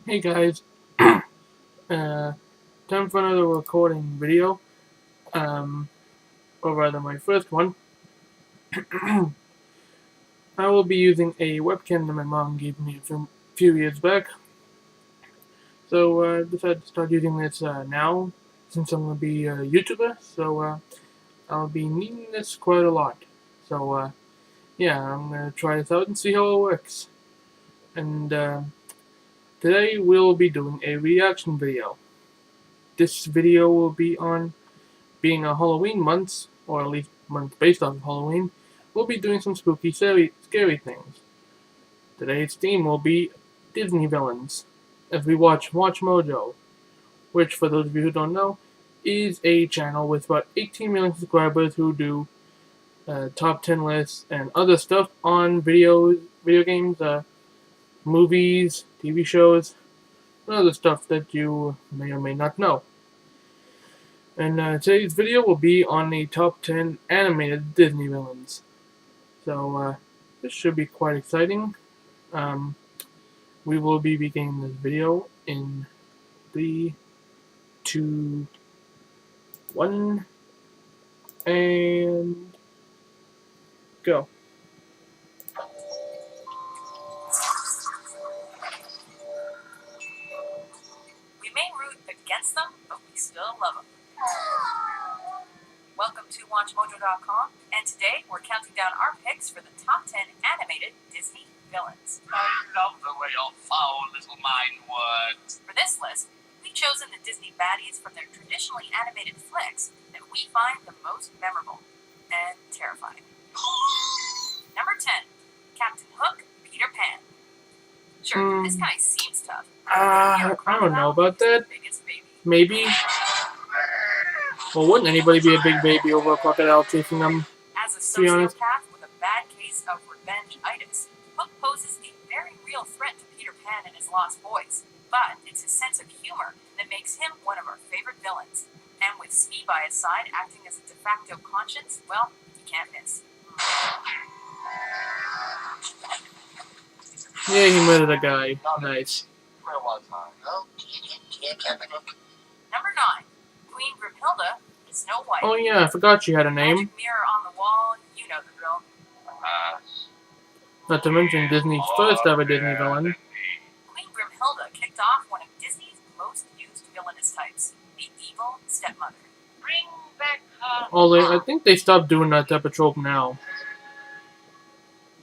Hey guys, time for another recording video. Or rather, my first one. I will be using a webcam that my mom gave me a few years back. So I decided to start using this now, since I'm going to be a YouTuber. So I'll be needing this quite a lot. So yeah, I'm going to try this out and see how it works. And today we'll be doing a reaction video. This video will be on being a Halloween month, or at least month based off of Halloween, we'll be doing some spooky, scary things. Today's theme will be Disney villains, as we watch watchmojo, which, for those of you who don't know, is a channel with about 18 million subscribers who do top 10 lists and other stuff on video games, movies, TV shows, and other stuff that you may or may not know. And today's video will be on the top 10 animated Disney villains. So this should be quite exciting. We will be beginning this video in 3, 2, 1, and go. We may root against them, but we still love them. Welcome to watchmojo.com, and today we're counting down our picks for the top 10 animated Disney villains. I love the way your foul little mind works. For this list, we've chosen the Disney baddies from their traditionally animated flicks that we find the most memorable and terrifying. Number 10, Captain Hook, Peter Pan. Sure, this guy seems tough. I don't know about that. Biggest baby. Maybe. Well, wouldn't anybody be a big baby over a crocodile chasing them? As a be honest. sociopath with a bad case of revenge-itis, Hook poses a very real threat to Peter Pan and his lost boys. But it's his sense of humor that makes him one of our favorite villains. And with Smee by his side acting as a de facto conscience, well, you can't miss. Yeah, he murdered a guy. Nice. Where was I? Number 9, Queen Grimhilda is Snow White. Oh yeah, I forgot she had a name. Magic mirror on the wall, you know the drill. Not to mention Disney's first ever Disney villain. Queen Grimhilda kicked off one of Disney's most used villainous types, the evil stepmother. Bring back her. Although I think they stopped doing that type of trope now.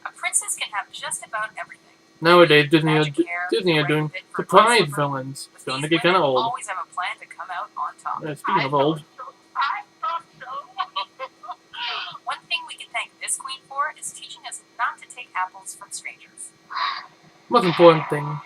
A princess can have just about everything. Nowadays, Disney Magic hair, are the right doing fit for a surprise voiceover. villains. But Starting to these get kind of women old. always have a plan to come out on top. Speaking of old, I thought so. One thing we can thank this queen for is teaching us not to take apples from strangers. most important thing.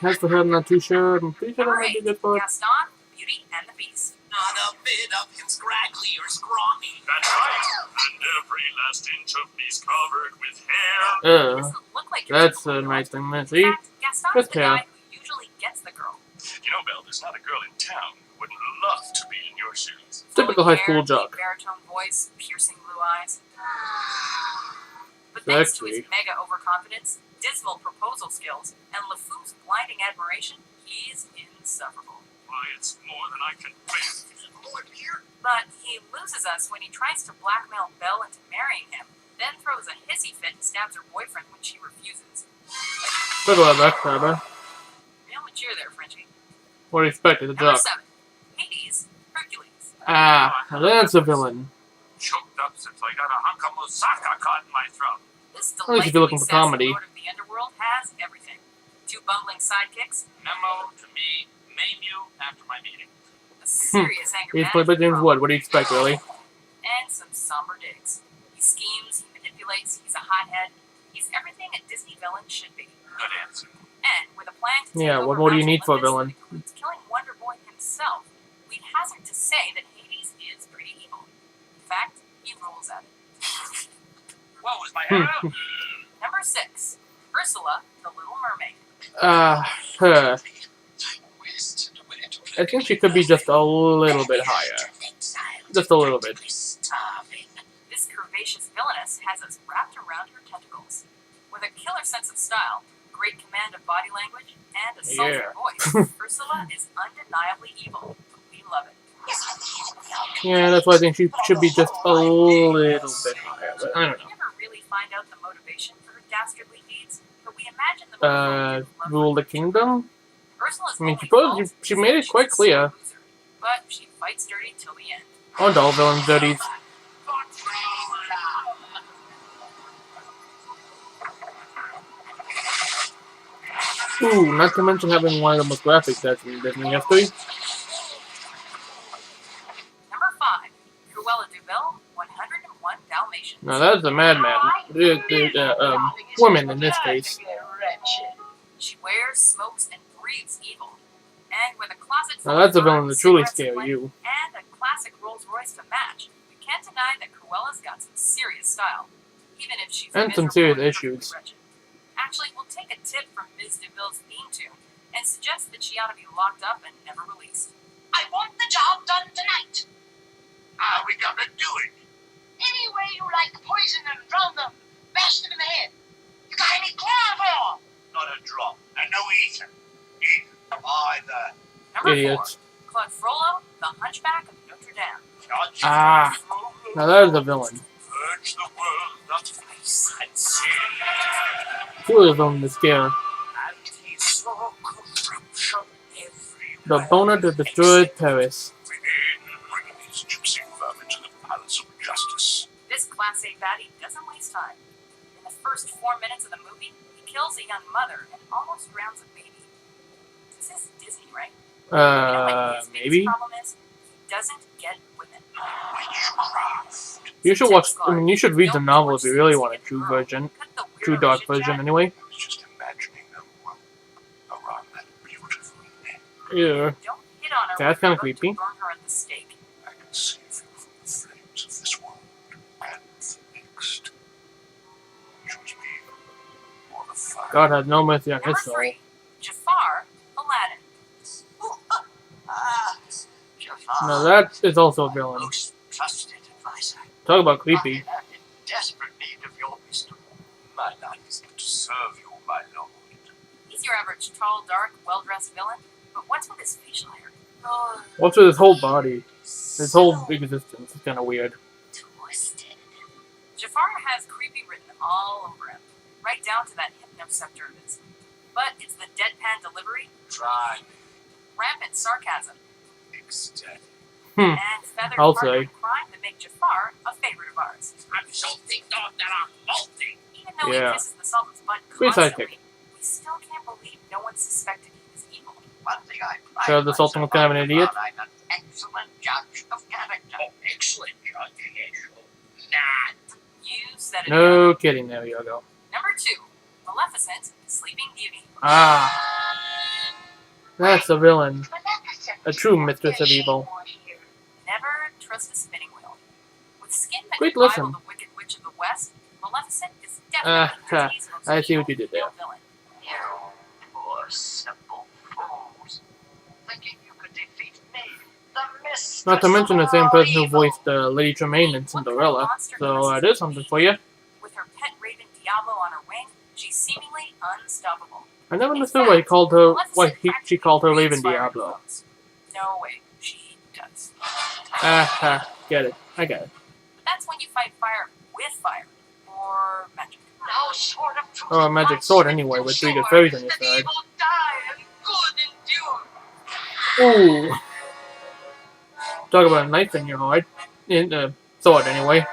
As for her, I'm not too sure. I'm pretty sure that Number might be 8, a good part. Gaston, Beauty and the Beast. Not a bit of him scraggly or scrawny. That's right. And every last inch of me's covered with hair. Doesn't look like That's your a typical nice girl. thing to In see. fact, Gaston's Just the hair. guy who usually gets the girl. You know, Belle, there's not a girl in town who wouldn't love to be in your shoes. Typical Flowing high school hair, jock. deep baritone voice, piercing blue eyes. But thanks to his Sexy. mega overconfidence, dismal proposal skills, and LeFou's blinding admiration, he's insufferable. Why, it's more than I can bear. But he loses us when he tries to blackmail Belle into marrying him, then throws a hissy fit and stabs her boyfriend when she refuses. Good luck, backstabber. Real mature there, Frenchie. What do you expect? It's a Number job. 7, Hades, Hercules. Ah, now that's a villain. Choked up since I got a hunk of moussaka caught in my throat. This At least if you're looking for delightfully comedy. sassy Lord of the Underworld has everything. 2 bumbling sidekicks, Memo to me, name you after my meeting. a serious anger He's played by management James problem, Wood. What do you expect, really? and some somber digs. He schemes, he manipulates, he's a hothead. He's everything a Disney villain should be. Good answer. And with a plan to take Yeah, over what more do you Mount need for a Olympus villain? that includes killing Wonder Boy himself, we'd hazard to say that Hades is pretty evil. In fact, he rules at it. What was my hat? Number 6, Ursula, the Little Mermaid. Her. I think she could be just a little bit higher. Just a little bit. This has us wrapped around her tentacles. With a killer sense of style, great command of body language, and a sultry voice, Ursula is undeniably evil. We love it. Yeah, that's why I think she should be just a little bit higher, but I don't We know. never really find out the motivation for her dastardly deeds, but we imagine the movie did love Rule her. the kingdom? Ursula's I mean, only fault she is made that it quite she's a clear. sore loser, but she fights dirty till the end. Aren't all villains dirty? Ooh, not to mention having one of the most graphic sets in Disney history. Number 5, Cruella de Vil, 101 Dalmatians. Now that's a madman. Woman in this case. She wears, smokes, and breathes evil. And with a closet full Now that's a of villain arms, that truly cigarettes, scare and you. and a classic Rolls Royce to match, we can't deny that Cruella's got some serious style, even if she's And some miserable serious and perfectly issues. wretched. Actually, we'll take a tip from Ms. DeVille's theme tune and suggest that she ought to be locked up and never released. I want the job done tonight. How are we gonna do it? Any way you like, poison them, drown them, bash them in the head. You got any chloroform? Not a drop. And no ether. Either. Number Idiots. 4, Claude Frollo, the Hunchback of Notre Dame. Judge Ah. Frollo. Now that is a villain. Purge the world of vice and sin. Truly a villain to scare. And he saw corruption everywhere. The boner that destroyed Paris. Within, bringing his gypsy vermin to the palace of justice. This Class A baddie doesn't waste time. In the first 4 minutes of the movie, he kills a young mother and almost drowns a baby. This is Disney, right? You know what his biggest Maybe. problem is? He doesn't get women. Witchcraft. You should watch. I mean, you should read the novel if you really want a true version, Cut the true weirdo dark chit-chat. version, anyway. I was just imagining a rope around that beautiful neck. Yeah. Don't hit on her. That's when kinda you're about to creepy. Burn her at the stake. I can save you from the flames of this world and the next. Choose me or the fire. God has no mercy on Number his soul. 3, Jafar, Aladdin. Jafar. Now that is also a villain. Most trusted advisor. Talk about creepy. I am in desperate need of your wisdom. My life is to serve you, my lord. He's your average tall, dark, well-dressed villain, but what's with his facial hair? What's with his whole body? His whole existence is kind of weird. Twisted. Jafar has creepy written all over him, right down to that hypnoscepter of his. But it's the deadpan delivery, Try rampant sarcasm, ecstatic. Hmm. and feathered I'll partner in say. crime that make Jafar a favorite of ours. I'm so thick off that I'm molting. Even though Yeah. he kisses the Sultan's butt Great constantly, sidekick. we still can't believe no one suspected he was evil. One thing I pride So the Sultan was myself kind of an on, idiot? I'm an excellent judge of character. Oh, excellent, Judge. Yes, nah. You said it. No kidding. There you go. Number 2, Maleficent, Sleeping Beauty. Ah, that's a villain. Maleficent. A true mistress of evil. Never trust a spinning wheel. With skin that Great can rival listen. the Wicked Witch of the West, Maleficent is Ah, definitely Disney's most I see what you evil did there. female villain. You poor simple fools. Thinking you could defeat me, the mistress Not to mention the of same all person who evil. voiced Lady Tremaine in Cinderella. So there's something for you. With her pet raven Diablo on her wing, she's seemingly unstoppable. I never understood why he called her. Why she called her Raven Diablo. No way, she does. Get it. I get it. But that's when you fight fire with fire, or magic. No sword of truth Or a magic sword anyway, with 3 good fairies on your that side. evil die and good endure. Ooh. Talk about a knife in your heart. In sword anyway.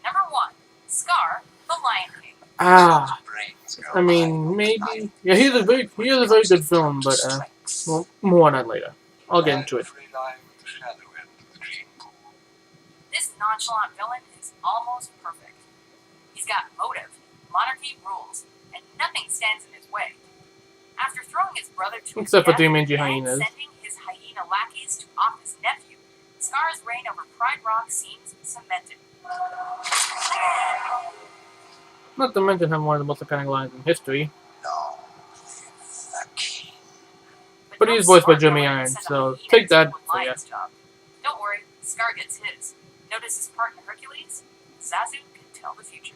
Number 1, Scar, the Lion King. Ah. Brains go I mean, maybe. Yeah, he is a very good film, but well, more on that later. I'll get into it. This nonchalant villain is almost perfect. He's got motive, monarchy rules, and nothing stands in his way. After throwing his brother to Except for his death 3 mangy and hyenas. sending his hyena lackeys to off his nephew, Scar's reign over Pride Rock seems cemented. Not to mention having one of the most iconic lines in history. No. The king. But no he's voiced by smart Jeremy villain Irons, sent a so hyena take to that do a for ya. lion's job. Don't worry, Scar Scar gets his. Notice his partner Hercules? Zazu can tell the future.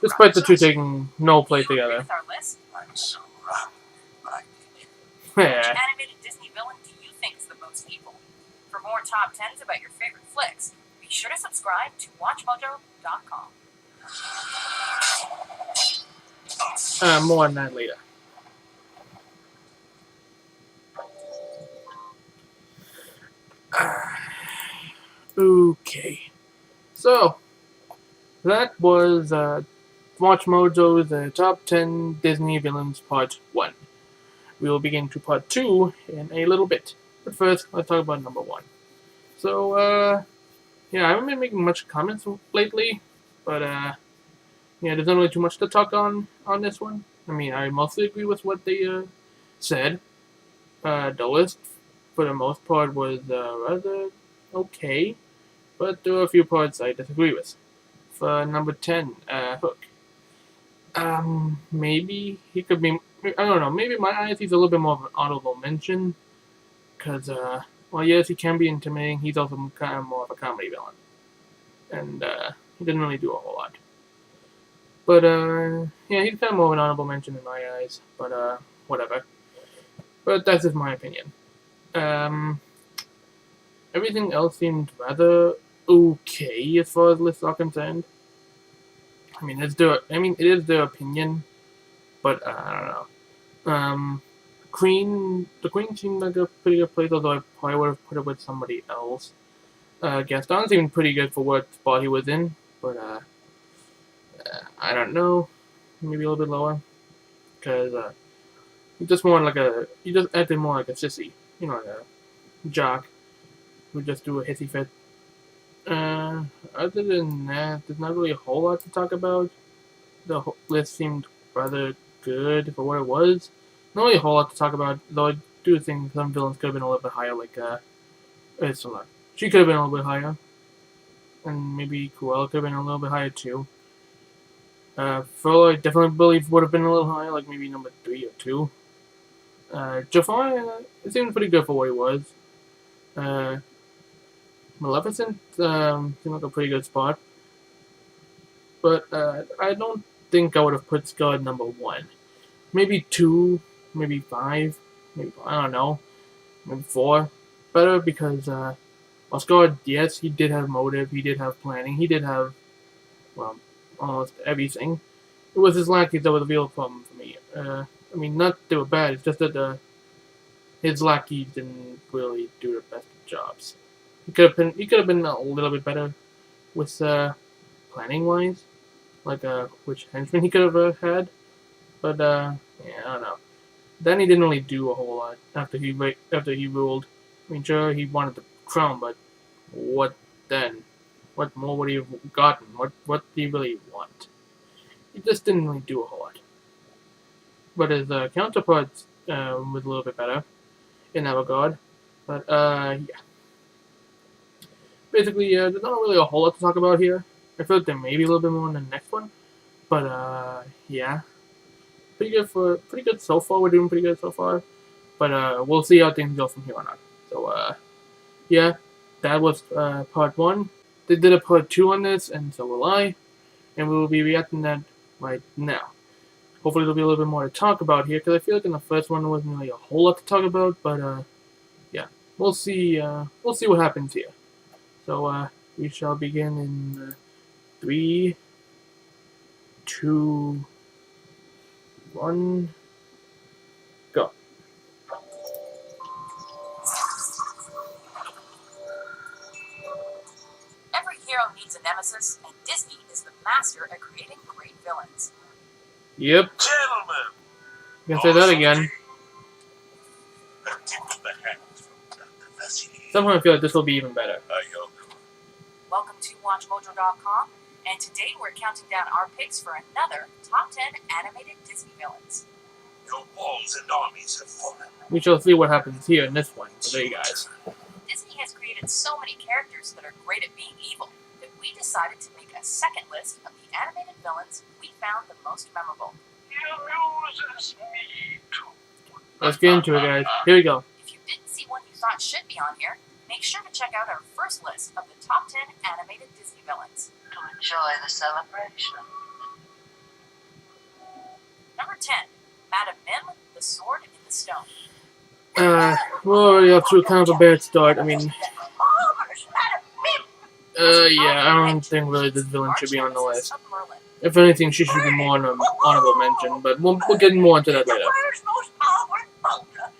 Despite the two taking no play Do you agree together. with our list? I'm surrounded by it. Which Yeah. animated Disney villain do you think is the most evil? For more top 10s about your favorite flicks, be sure to subscribe to watchmojo.com. More on that later. Okay. So, that was Watch Mojo's Top 10 Disney Villains Part 1. We will begin to Part 2 in a little bit. But first, let's talk about number 1. So, yeah, I haven't been making much comments lately, but, yeah, there's not really too much to talk on this one. I mean, I mostly agree with what they said. The list, for the most part, was rather okay, but there were a few parts I disagree with. For number 10, Hook. Maybe he could be. I don't know. Maybe in my eyes, he's a little bit more of an honorable mention. Because, well, yes, he can be intimidating. He's also kind of more of a comedy villain. And, he didn't really do a whole lot. But, yeah, he's kind of more of an honorable mention in my eyes. But, whatever. But that's just my opinion. Everything else seemed rather okay as far as lists are concerned. I mean, it is their opinion, but I don't know. The Queen seemed like a pretty good place, although I probably would have put it with somebody else. Gaston seemed pretty good for what spot he was in, but I don't know, maybe a little bit lower, because he just acted more like a sissy, like a jock who just do a hissy fit. Other than that, there's not really a whole lot to talk about. The list seemed rather good for what it was. Not really a whole lot to talk about, though I do think some villains could have been a little bit higher, like, Ursula. She could have been a little bit higher. And maybe Cruella could have been a little bit higher, too. Furlough, I definitely believe would have been a little higher, like maybe number 3 or 2. Jafar, it seemed pretty good for what he was. Maleficent, seemed like a pretty good spot. But, I don't think I would have put Scar at number 1. Maybe 2, maybe 5, maybe, I don't know, maybe 4. Better because, well, Scar, yes, he did have motive, he did have planning, he did have, well, almost everything. It was his lackeys that was the real problem for me. I mean, not they were bad, it's just that his lackeys didn't really do the best of jobs. He could have been a little bit better with planning wise, like which henchman he could have had. But yeah, I don't know. Then he didn't really do a whole lot after he ruled. I mean, sure he wanted the crown, but what then? What more would he have gotten? What did he really want? He just didn't really do a whole lot. But his counterparts was a little bit better in that regard. But yeah. Basically, there's not really a whole lot to talk about here. I feel like there may be a little bit more in the next one. But yeah. Pretty good so far. We're doing pretty good so far. But we'll see how things go from here on out. So yeah, that was part 1. They did a part 2 on this, and so will I. And we will be reacting to that right now. Hopefully there'll be a little bit more to talk about here, because I feel like in the first one there wasn't really a whole lot to talk about, but yeah, we'll see what happens here. So we shall begin in 3, 2, 1, go. Every hero needs a nemesis, and Disney is the master at creating great villains. Yep, Gentlemen, you can say that again. a tip of the hat from Dr. Vasily. Somehow I feel like this will be even better. Welcome to WatchMojo.com, and today we're counting down our picks for another top 10 animated Disney villains. Your walls and armies have fallen. We shall see what happens here in this one today, guys. Disney has created so many characters that are great at being evil that we decided to make a second list of the animated villains we found the most memorable. He amuses me too. Let's get into it, guys. Here we go. If you didn't see one you thought should be on here, Make sure to check out our first list of the top 10 animated Disney villains. To enjoy the celebration. Number 10, Madam Mim, the Sword in the Stone. Well, you're off to kind of a bad start. I mean, Marvelous, Madam Mim! yeah, I don't think really this villain should be on the list. If anything, she should be more on an honorable mention, but we'll get more into that later. The world's most powerful bowler.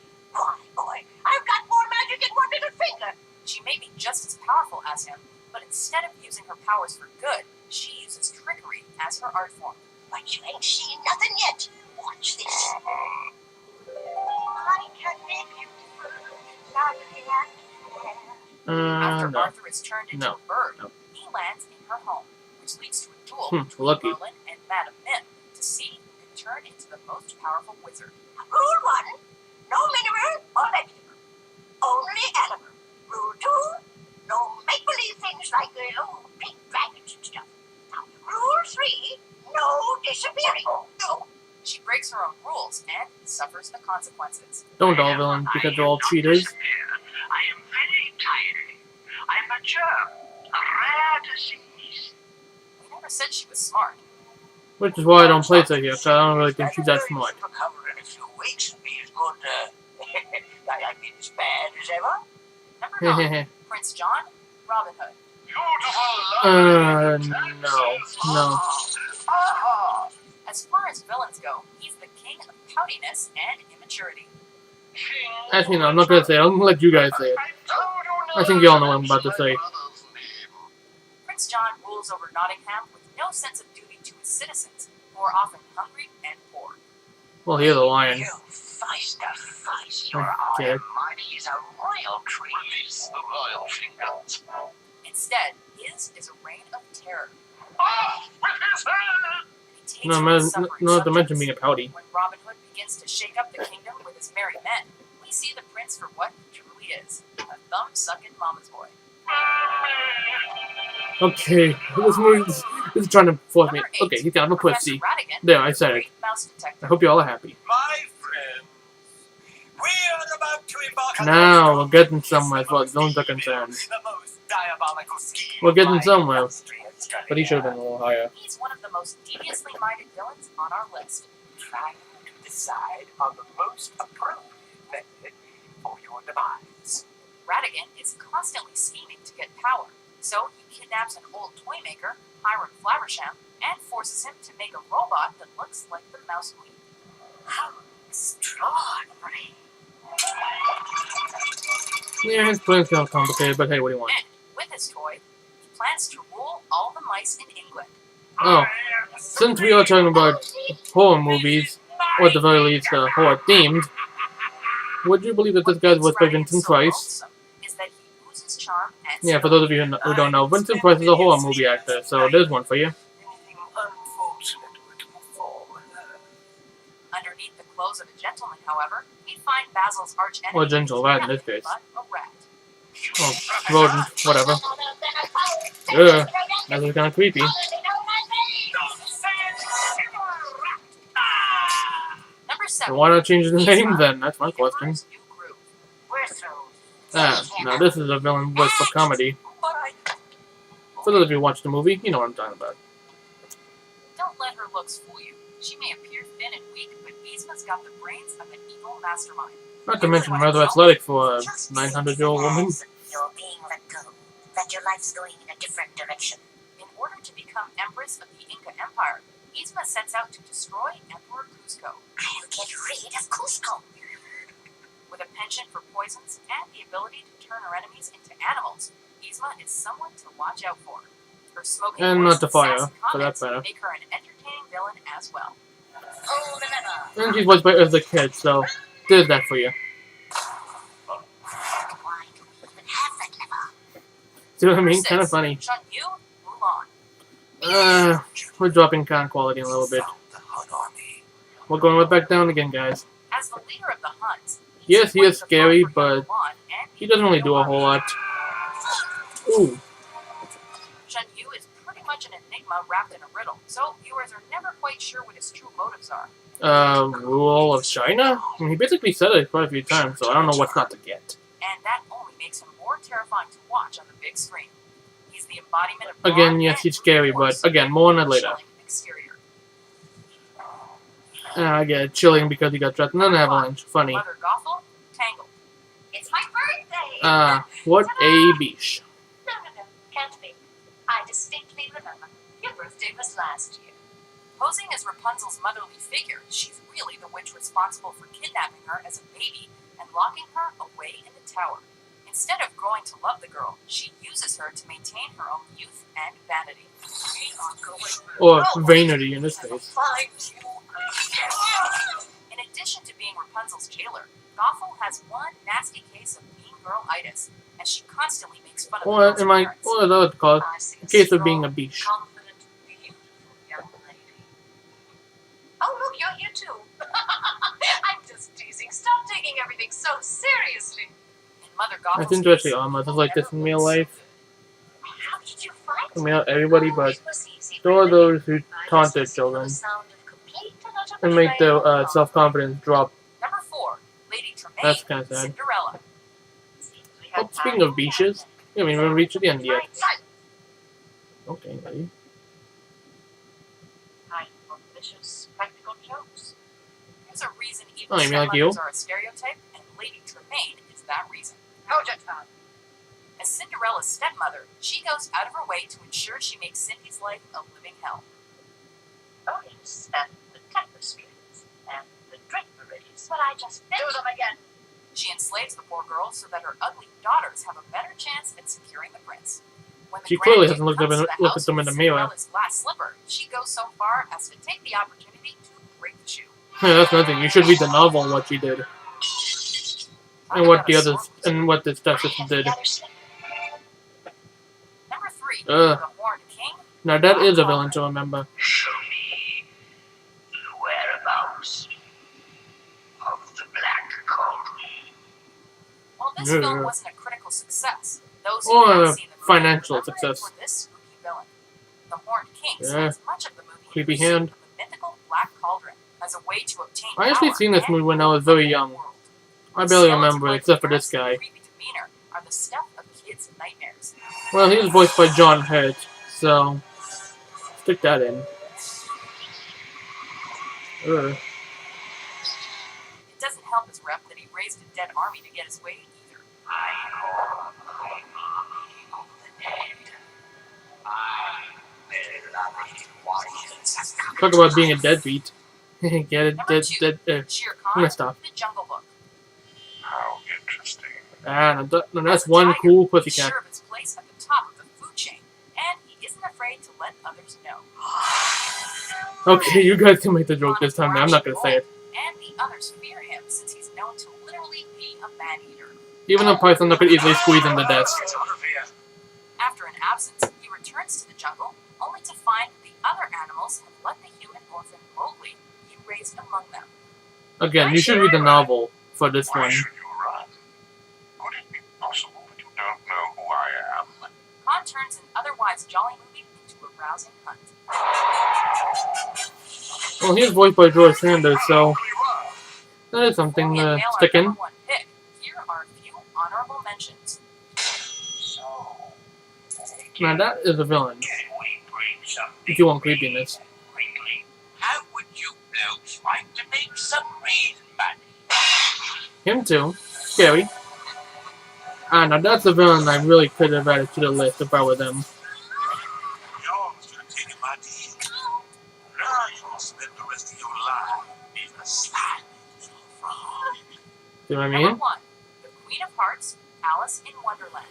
Boy, I've got more magic in one little finger. She may be just as powerful as him, but instead of using her powers for good, she uses trickery as her art form. But you ain't seen nothing yet. Watch this. I can make you lovely and After No. Arthur is turned into No. a bird, No. he lands in her home, which leads to a duel between Lucky. Merlin and Madam Mim to see who can turn into the most powerful wizard. Rule 1, no mineral or vegetable. Only animal. Rule 2, no make-believe things like pink dragons and stuff. Now, Rule 3, no disappearing. No. She breaks her own rules and suffers the consequences. Don't all villains, because they're all cheaters. I am very tired. I'm a germ, a rare disease. We never said she was smart. Which is why I don't place her here, because I don't really think she's that smart. Recover in a few weeks and be as good, I mean, as bad as ever. Number 9, Prince John, Robin Hood. No. As far as villains go, he's the king of poutiness and immaturity. Actually, no, I'm not gonna say it. I'm gonna let you guys say it. I think you all know what I'm about to say. Prince John rules over Nottingham with no sense of duty to his citizens, who are often hungry and poor. Well, here's the lion. You feist a feist. Oh, Your dead. iron mind is a royal treat. Release the royal fingers. Instead, his is a reign of terror. Off with his head! He takes No, from man, his suffering not to mention subjects. being a pouty. When Robin Hood begins to shake up the kingdom with his merry men, we see the prince for what he truly is, a thumb-sucking mama's boy. Okay, this is trying to force me. Number 8, Okay, he's kind of a Professor pussy. Ratigan, There, I said it. great mouse I detective. hope you all are happy. My friends, we are about to embark on Now, the we're getting somewhere as far as villains are concerned. the most diabolical scheme We're getting of my somewhere. illustrious But he should have been a little higher. He's one of the most deviously minded villains on our list. Trying to decide on the most appropriate method for your demise. Ratigan is constantly scheming to get power, so he kidnaps an old toy maker, Hiram Flaversham, and forces him to make a robot that looks like the Mouse Queen. How extraordinary. Yeah, his plan's kind of complicated, but hey, what do you want? And, with his toy, he plans to rule all the mice in England. Oh, since we are talking about horror movies, or at the very least, horror themed, would you believe that this guy was by Vincent Price? Awesome is that he oozes charm and Yeah, for those of you who don't know, Vincent Price is a horror movie actor, so there's one for you. Anything unfortunate would befall her. underneath the clothes of a gentleman, however, we find Basil's arch enemy. Or a gentle rat in this case. But a rat. Oh, rodent, whatever. Ugh, that was kind of creepy. Number 7. So why not change the name then? That's my question. New groove. We're through. Now this is a villain voice for comedy. For those of you who watch the movie, you know what I'm talking about. Don't let her looks fool you. She may appear thin and weak, but Yzma's got the brains of an evil mastermind. Not to mention rather athletic for a 900-year-old woman. You're being let go. That your life's going in a different direction. In order to become Empress of the Inca Empire, Yzma sets out to destroy Emperor Cusco. I'll get rid of Cusco. With a penchant for poisons and the ability to turn her enemies into animals, Yzma is someone to watch out for. Her smoking And voice not to fire, sassy for that comments matter. make her an entertaining villain as well. Pull the lever. And she's voiced by as a kid, so there's that for you. Why do we even have that lever? See what I mean? Number Kind of 6, funny. Chun Yu, Mulan. We're dropping con quality a little bit. Found the Hun army. We're going right back down again, guys. As the leader of the Huns, Yes, he is the scary, fight for but Mulan and he doesn't really do a whole lot. Ooh. Chun Yu is pretty much an enigma wrapped in a riddle, so viewers are never quite sure what his true motives are. Rule of China? I mean, he basically said it quite a few times, so I don't know what's not to get. And that only makes him more terrifying to watch on the big screen. He's the embodiment of Again, broad yes, and he's scary, but force, again, more on it later. chilling exterior. I get it, chilling because he got trapped in an avalanche. Funny. Mother Gothel, Tangled. It's my birthday! What a beach. No, can't be. I distinctly remember. Your birthday was last year. Posing as Rapunzel's motherly figure, she's really the witch responsible for kidnapping her as a baby and locking her away in the tower. Instead of growing to love the girl, she uses her to maintain her own youth and vanity. We are going Or vanity in this case. In addition to being Rapunzel's jailer, Gothel has one nasty case of mean girl-itis, and she constantly makes fun of the girl's parents. What is that called? A case of being a beach. Confident, beautiful young lady. Oh, look, you're here too. I'm just teasing. Stop taking everything so seriously. In Mother Gothel's That's interesting, case, Alma. Just like this in real life. How did you find I mean, not everybody, Oh, but it was easy, there are really. those who I taunt just their listened to children the sound of complete and utter and make betrayal. their self-confidence drop. Number 4, Lady Tremaine, That's kinda sad. Cinderella. We had Oh, speaking of beaches, we haven't even reached the end yet. Silence. Okay, ready? Time for vicious practical jokes. There's a reason evil Oh, you mean like you? stepmothers are a stereotype, and Lady Tremaine is that reason. Hold it, Tom. As Cinderella's stepmother, she goes out of her way to ensure she makes Cindy's life a living hell. Oh, yes, and the tapestries and the draperies. But I just do them again. She enslaves the poor girl so that her ugly daughters have a better chance at securing the prince. When the She clearly Grand hasn't looked Duke up comes and to the looked house at them in with the mirror. Cinderella's glass slipper, she goes so far as to take the opportunity to break the shoe. Yeah, that's nothing. You should read the novel on what she did. And what the others, and what the stepsister did. Number 3, Ugh. the Horned King. Now that is a villain to remember. Show me the whereabouts of the Black Cauldron. While this Yeah. film wasn't a critical success, those who Or have a seen the movie financial remember it success. for this spooky villain. The Horned King Yeah. spends much of the movie in Creepy pursuit hand. of the mythical Black Cauldron as a way to obtain I actually power seen this and movie when I rule was very the young. world. I The barely skeleton remember, like except for this mask and guy. creepy demeanor are the stuff of kids' nightmares. Well, he was voiced by John Hurt, so stick that in. Ugh. It doesn't help his rep that he raised a dead army to get his way either. I call my army of the dead. I will not Talk about being a deadbeat. Get it? Number 2, Shere Khan, I'm gonna stop. The Jungle Book. How interesting. No, that's As a one tiger, cool he's pussycat. sure of his place at the top of the food chain, and he isn't afraid to let others know. Okay, you guys can make the joke this time. I'm not gonna say it. And the others fear him since he's known to literally be a man-eater. Even a python that could easily squeeze in the desk. After an absence, he returns to the jungle, only to find that the other animals have let the human orphan Mowgli be raised among them. Again, you should read the novel for this Why one. should you run? Could it be possible that you don't know who I am? Khan turns an otherwise jolly movie into a rousing hunt. Well, he is voiced by George Sanders, so that is something Before we to unveil stick our in. number 1 pick, here are a few honorable mentions. So, Now that is a villain, can we bring something if you want creepiness. quickly? How would you blokes like to make some real money? Him too. Scary. Now that's a villain I really could have added to the list if I were them. Y'all should have taken my deal. Now you'll spend the rest of your life being a slime frog. See what I Number mean? 1, The Queen of Hearts, Alice in Wonderland.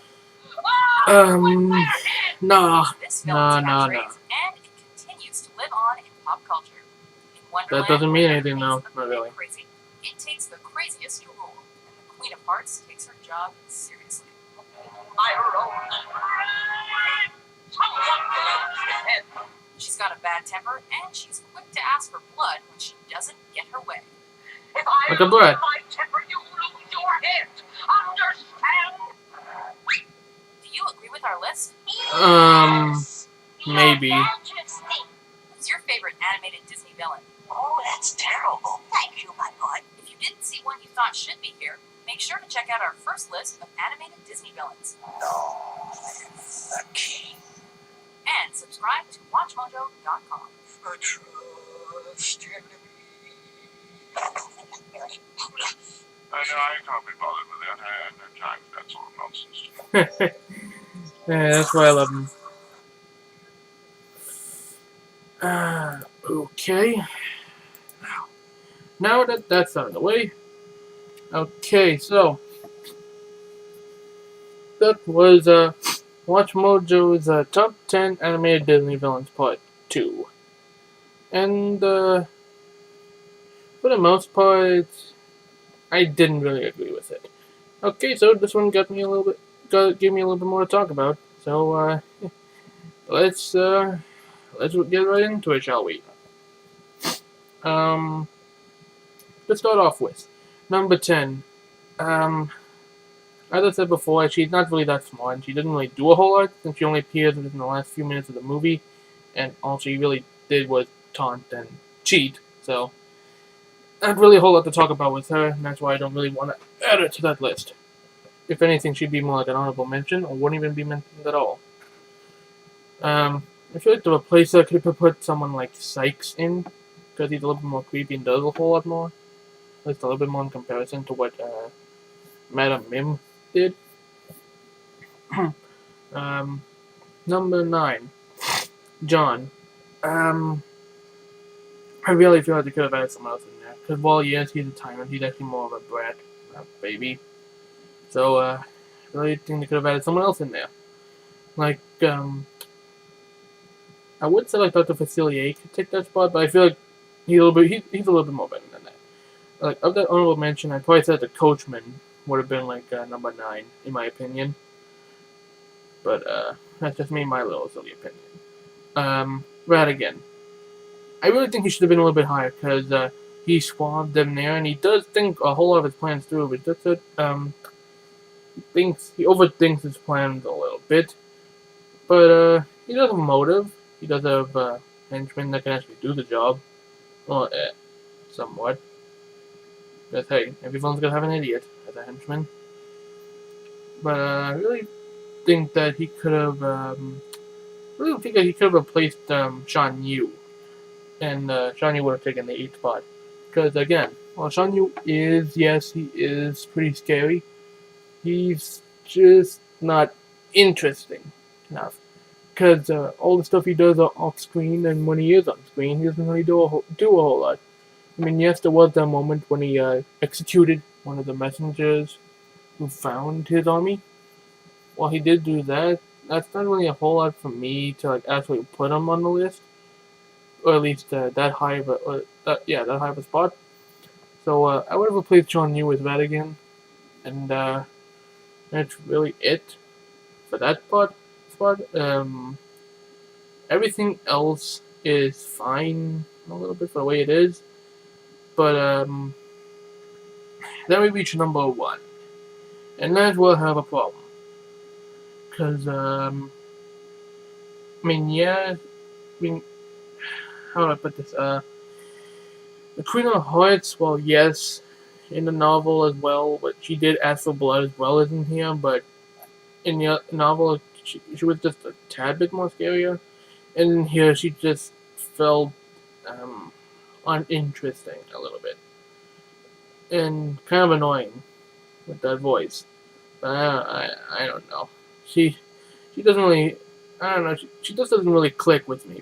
Nah. This Nah, villain's nah, catchphrase, and it continues to live on in pop culture. In Wonderland, That doesn't mean where anything, though. everything's Not a bit really. Crazy, it takes the craziest to rule, and the Queen of Hearts takes her job seriously. She's got a bad temper, and she's quick to ask for blood when she doesn't get her way. If I Like a bird. lose my temper, you lose your head. Understand? Do you agree with our list? Maybe. Who's your favorite animated Disney villain? Oh, that's terrible. Thank you, my boy. If you didn't see one you thought should be here, Make sure to check out our first list of animated Disney villains. Long live the king. And subscribe to watchmojo.com. Trust in me. I can't be bothered with that. I have no time for that sort of nonsense. Yeah, that's why I love him. Okay. Now that that's out of the way. Okay, so that was Watch Mojo's top 10 animated Disney villains part 2. And for the most part, I didn't really agree with it. Okay, so this one gave me a little bit more to talk about. So let's get right into it, shall we? Um, let's start off with number 10. As I said before, she's not really that smart, and she didn't really do a whole lot since she only appears within the last few minutes of the movie, and all she really did was taunt and cheat. So, not really a whole lot to talk about with her, and that's why I don't really want to add her to that list. If anything, she'd be more like an honorable mention, or wouldn't even be mentioned at all. I feel like to replace her, could have put someone like Sykes in, because he's a little bit more creepy and does a whole lot more. At least a little bit more in comparison to what Madame Mim did. Number 9, John. I really feel like they could have added someone else in there. Because while yes, he's a tyrant, he's actually more of a brat, a baby. So I really think they could have added someone else in there. Like I would say like Dr. Facilier could take that spot, but I feel like he's a little bit more better than that. Like of that honorable mention, I'd probably say the Coachman would have been like number 9 in my opinion. But that's just me, my little silly opinion. Right again. I really think he should have been a little bit higher because he swabbed them there, and he does think a whole lot of his plans through. But that's it. He overthinks his plans a little bit. But he does have a motive. He does have henchmen that can actually do the job. Well, somewhat. Because hey, everyone's gonna have an idiot as a henchman. But I really think that he could have. Really think that he could have replaced Shan Yu, and Shan Yu would have taken the 8th spot. Because again, while Shan Yu is, yes, he is pretty scary, he's just not interesting enough. Because all the stuff he does are off screen, and when he is on screen, he doesn't really do a whole lot. I mean, yes, there was that moment when he executed one of the messengers who found his army. While he did do that, that's not really a whole lot for me to like actually put him on the list, or at least that high of that high of a spot. So I would have replaced John Yu with that again, and that's really it for that spot. Everything else is fine a little bit for the way it is, but then we reach number 1, and that will have a problem, because I mean, yeah, I mean, how do I put this? The Queen of Hearts, well, yes, in the novel as well, but she did ask for blood as well as in here, but in the novel, she was just a tad bit more scarier. And in here, she just felt uninteresting a little bit. And kind of annoying with that voice. But I don't know. She doesn't really, I don't know, she just doesn't really click with me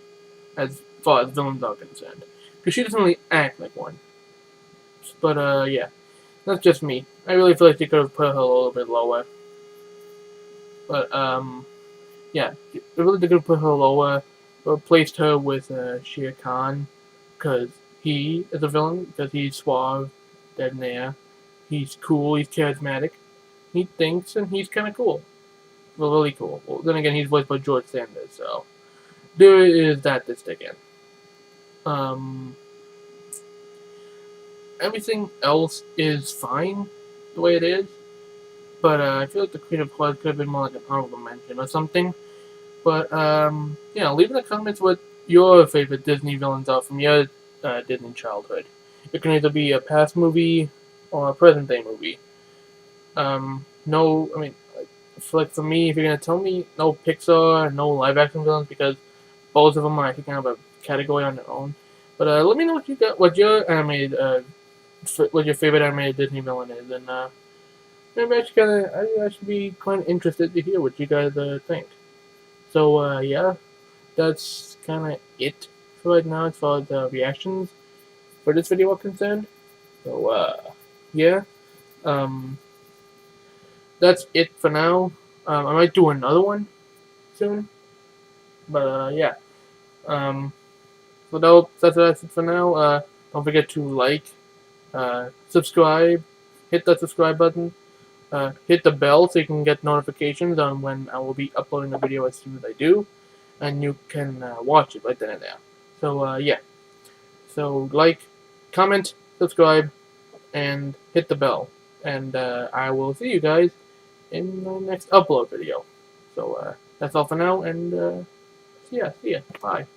as far as villains are concerned. Because she doesn't really act like one. But yeah, that's just me. I really feel like they could have put her a little bit lower. But yeah, they really could have put her lower, replaced her with Shere Khan, because he is a villain, because he's suave, debonair, he's cool, he's charismatic, he thinks, and he's kind of cool. Well, really cool. Well, then again, he's voiced by George Sanders, so there is that to stick in. Everything else is fine the way it is, but I feel like the Queen of Hearts could have been more like an honorable mention or something. But yeah, leave in the comments what your favorite Disney villains are from your Disney childhood. It can either be a past movie or a present day movie. No, I mean, for me, if you're gonna tell me no Pixar, no live action villains, because both of them are, I think, kind of a category on their own. But let me know what you got, what your animated, what your favorite animated Disney villain is, and maybe I should be quite interested to hear what you guys think. So yeah, that's kind of it for right now as far as reactions for this video are concerned. So yeah, um, that's it for now. I might do another one soon, but yeah. Um, so that's it for now. Don't forget to like, subscribe, hit that subscribe button, hit the bell so you can get notifications on when I will be uploading a video as soon as I do, and you can watch it right then and there. So yeah, so like, comment, subscribe, and hit the bell, and I will see you guys in the next upload video. So that's all for now, and see ya, bye.